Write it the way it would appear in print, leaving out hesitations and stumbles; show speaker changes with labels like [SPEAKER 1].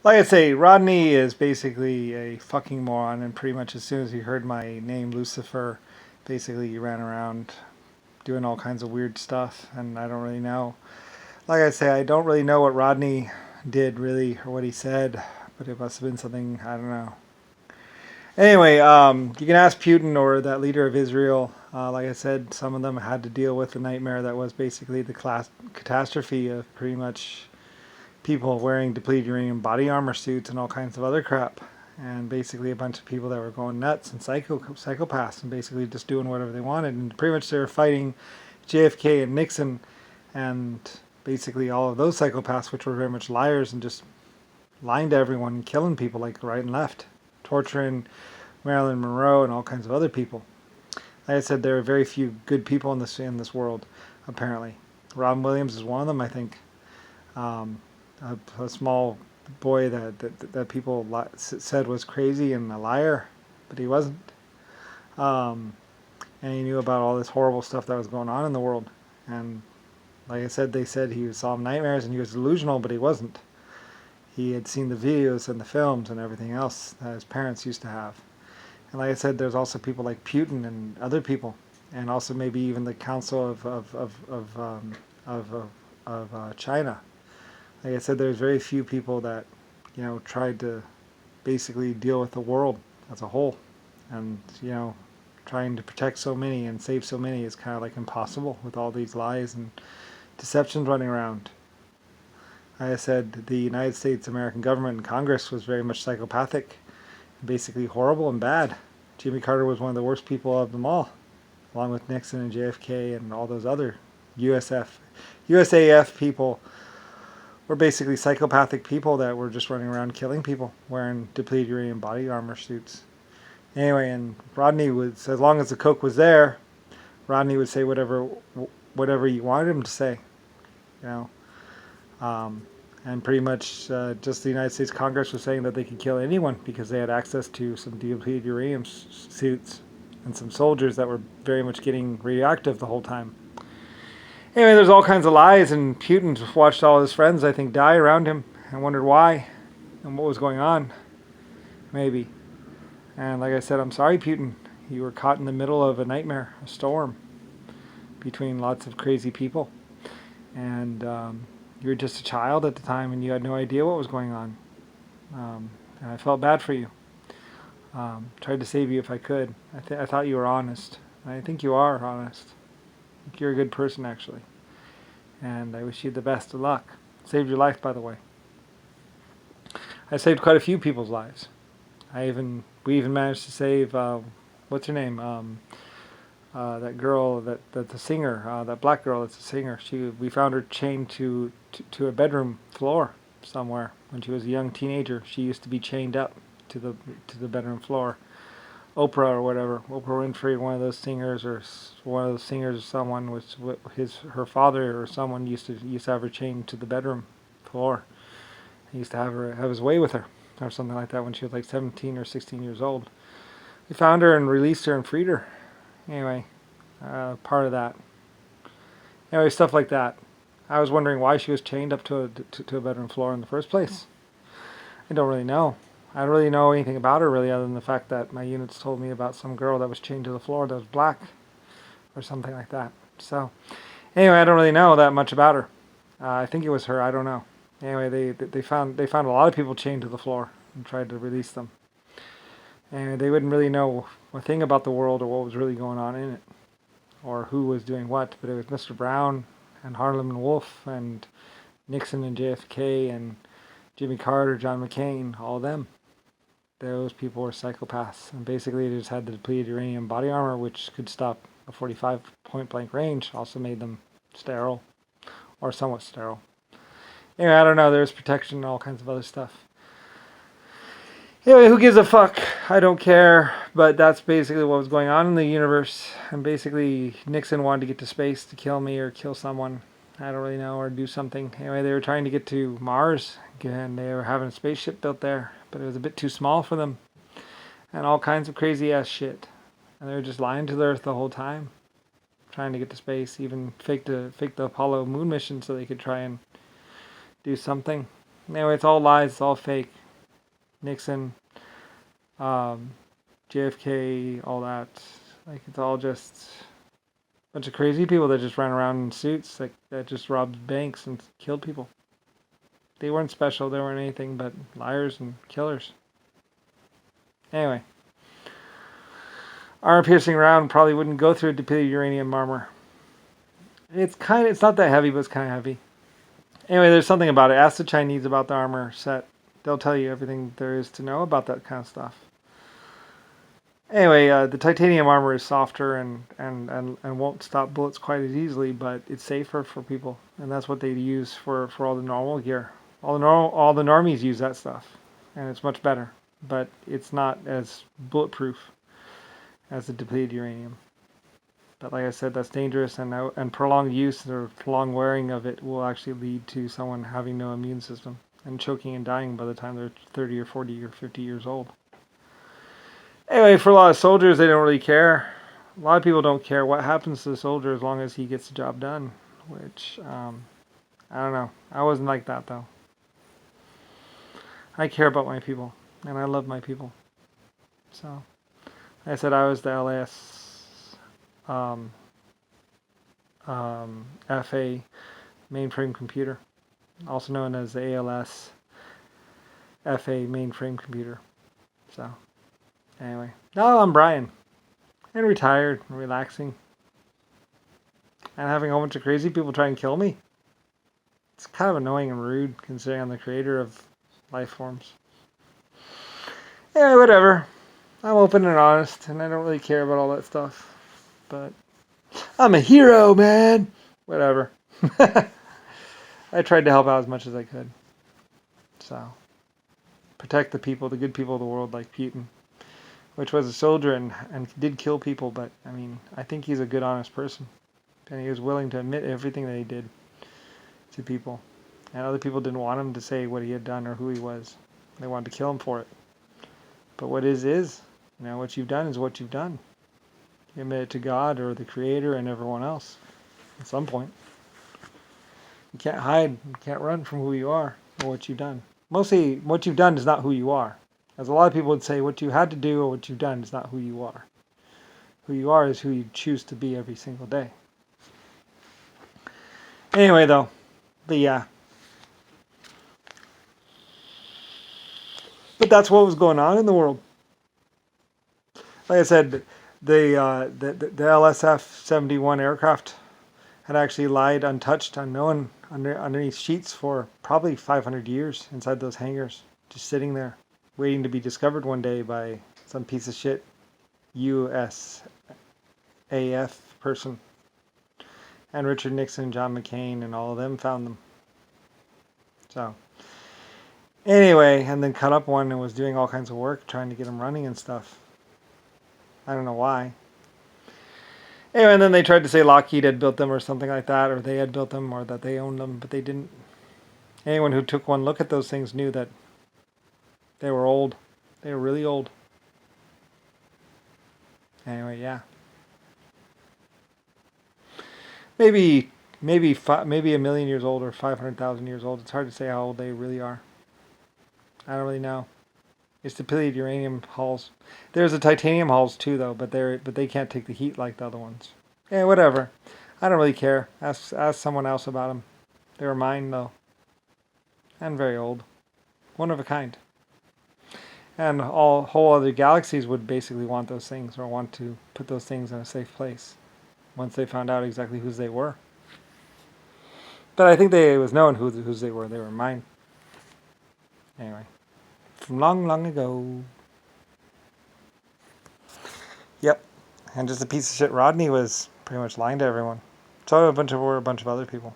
[SPEAKER 1] Like I say, Rodney is basically a fucking moron, and pretty much as soon as he heard my name, Lucifer, basically he ran around doing all kinds of weird stuff, and I don't really know. Like I say, I don't really know what Rodney did really, or what he said, but it must have been something, I don't know. Anyway, you can ask Putin or that leader of Israel. Like I said, some of them had to deal with the nightmare that was basically the catastrophe of pretty much people wearing depleted uranium body armor suits and all kinds of other crap. And basically a bunch of people that were going nuts and psychopaths and basically just doing whatever they wanted. And pretty much they were fighting JFK and Nixon and basically all of those psychopaths, which were very much liars and just lying to everyone and killing people like right and left, torturing Marilyn Monroe and all kinds of other people. Like I said, there are very few good people in this world, apparently. Robin Williams is one of them, I think. Um, a small boy that people said was crazy and a liar, but he wasn't. Um, and he knew about all this horrible stuff that was going on in the world. And like I said, they said he saw nightmares and he was delusional, but he wasn't. He had seen the videos and the films and everything else that his parents used to have. And like I said, there's also people like Putin and other people, and also maybe even the Council of China. Like I said, there's very few people that, tried to basically deal with the world as a whole, and trying to protect so many and save so many is kind of like impossible with all these lies and deceptions running around. Like I said, the United States American government and Congress was very much psychopathic, basically horrible and bad. Jimmy Carter was one of the worst people of them all, along with Nixon and JFK and all those other USAF people were basically psychopathic people that were just running around killing people wearing depleted uranium body armor suits. Anyway, and Rodney was, as long as the coke was there, Rodney would say whatever you wanted him to say, you know. And pretty much just the United States Congress was saying that they could kill anyone because they had access to some depleted uranium suits and some soldiers that were very much getting radioactive the whole time. Anyway, there's all kinds of lies, and Putin watched all his friends, I think, die around him and wondered why and what was going on, maybe. And like I said, I'm sorry, Putin. You were caught in the middle of a nightmare, a storm, between lots of crazy people. And you were just a child at the time, and you had no idea what was going on. And I felt bad for you. Tried to save you if I could. I thought you were honest. I think you are honest. I think you're a good person, actually. And I wish you the best of luck. Saved your life, by the way. I saved quite a few people's lives. We even managed to save, what's her name? That girl, that the singer, that black girl that's a singer. We found her chained to a bedroom floor somewhere when she was a young teenager. She used to be chained up to the bedroom floor. Oprah or whatever, Oprah Winfrey, one of those singers, or someone was her father or someone used to have her chained to the bedroom floor. He used to have his way with her or something like that when she was like 17 or 16 years old. We found her and released her and freed her. Anyway, part of that. Anyway, stuff like that. I was wondering why she was chained up to a bedroom floor in the first place. I don't really know. I don't really know anything about her really other than the fact that my units told me about some girl that was chained to the floor that was black or something like that. So anyway, I don't really know that much about her. I think it was her. I don't know. Anyway, they found a lot of people chained to the floor and tried to release them. And they wouldn't really know a thing about the world or what was really going on in it or who was doing what. But it was Mr. Brown and Harlem and Wolf and Nixon and JFK and Jimmy Carter, John McCain, all of them. Those people were psychopaths, and basically they just had the depleted uranium body armor, which could stop a 45 point blank range, also made them sterile, or somewhat sterile. Anyway, I don't know, there's protection and all kinds of other stuff. Anyway, who gives a fuck? I don't care, but that's basically what was going on in the universe, and basically Nixon wanted to get to space to kill me or kill someone, I don't really know, or do something. Anyway, they were trying to get to Mars, and they were having a spaceship built there, but it was a bit too small for them, and all kinds of crazy ass shit. And they were just lying to the Earth the whole time, trying to get to space, even fake the Apollo moon mission so they could try and do something. Anyway, it's all lies. It's all fake. Nixon, JFK, all that. Like, it's all just a bunch of crazy people that just ran around in suits that just robbed banks and killed people. They weren't special. They weren't anything but liars and killers. Anyway, armor-piercing round probably wouldn't go through a depleted uranium armor. It's not that heavy, but it's kind of heavy. Anyway, there's something about it. Ask the Chinese about the armor set. They'll tell you everything there is to know about that kind of stuff. Anyway, the titanium armor is softer and won't stop bullets quite as easily, but it's safer for people, and that's what they use for all the normal gear. All the normies use that stuff, and it's much better, but it's not as bulletproof as the depleted uranium. But like I said, that's dangerous, and prolonged use or prolonged wearing of it will actually lead to someone having no immune system and choking and dying by the time they're 30 or 40 or 50 years old. Anyway, for a lot of soldiers, they don't really care. A lot of people don't care what happens to the soldier as long as he gets the job done, which, I don't know. I wasn't like that, though. I care about my people, and I love my people. So, like I said, I was the LSF mainframe computer, also known as the ALS-FA mainframe computer. So, anyway, now I'm Brian, and retired, and relaxing, and having a whole bunch of crazy people try and kill me. It's kind of annoying and rude, considering I'm the creator of life forms. Anyway, whatever. I'm open and honest, and I don't really care about all that stuff. But I'm a hero, man! Whatever. I tried to help out as much as I could. So, protect the people, the good people of the world, like Putin, which was a soldier and did kill people, but, I mean, I think he's a good, honest person. And he was willing to admit everything that he did to people. And other people didn't want him to say what he had done or who he was. They wanted to kill him for it. But what is. You know, what you've done is what you've done. You admit it to God or the Creator and everyone else at some point. You can't hide, you can't run from who you are or what you've done. Mostly, what you've done is not who you are. As a lot of people would say, what you had to do or what you've done is not who you are. Who you are is who you choose to be every single day. Anyway, though, but yeah. But that's what was going on in the world. Like I said, the LSF-71 aircraft had actually lied untouched, unknown, underneath sheets for probably 500 years inside those hangars, just sitting there, waiting to be discovered one day by some piece of shit USAF person. And Richard Nixon, John McCain, and all of them found them. So, anyway, and then cut up one and was doing all kinds of work trying to get them running and stuff. I don't know why. Anyway, and then they tried to say Lockheed had built them or something like that, or they had built them, or that they owned them, but they didn't. Anyone who took one look at those things knew that they were old. They were really old. Anyway, yeah. Maybe a million years old or 500,000 years old. It's hard to say how old they really are. I don't really know. It's depleted uranium hulls. There's the titanium hulls too, though, but they can't take the heat like the other ones. Yeah, whatever. I don't really care. Ask someone else about them. They were mine, though. And very old. One of a kind. And whole other galaxies would basically want those things, or want to put those things in a safe place once they found out exactly whose they were. But I think it was known whose they were. They were mine. Anyway. From long, long ago. Yep. And just a piece of shit Rodney was pretty much lying to everyone. So were a bunch of other people.